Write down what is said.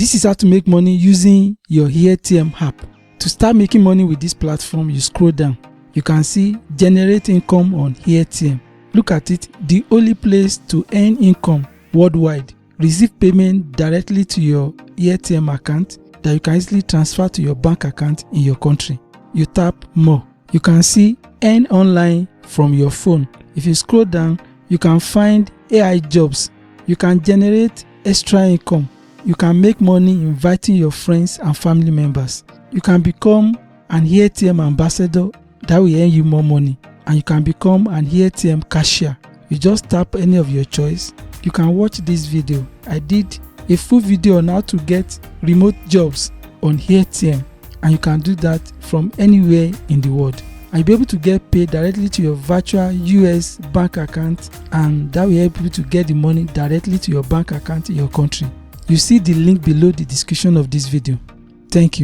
This is how to make money using your AirTM app. To start making money with this platform, you scroll down. You can see generate income on AirTM. Look at it, the only place to earn income worldwide. Receive payment directly to your AirTM account that you can easily transfer to your bank account in your country. You tap more. You can see earn online from your phone. If you scroll down, you can find AI jobs. You can generate extra income. You can make money inviting your friends and family members. You can become an AirTM ambassador that will earn you more money. And you can become an AirTM cashier. You just tap any of your choice. You can watch this video. I did a full video on how to get remote jobs on AirTM, and you can do that from anywhere in the world. And you'll be able to get paid directly to your virtual US bank account, and that will help you to get the money directly to your bank account in your country. You see the link below the description of this video. Thank you.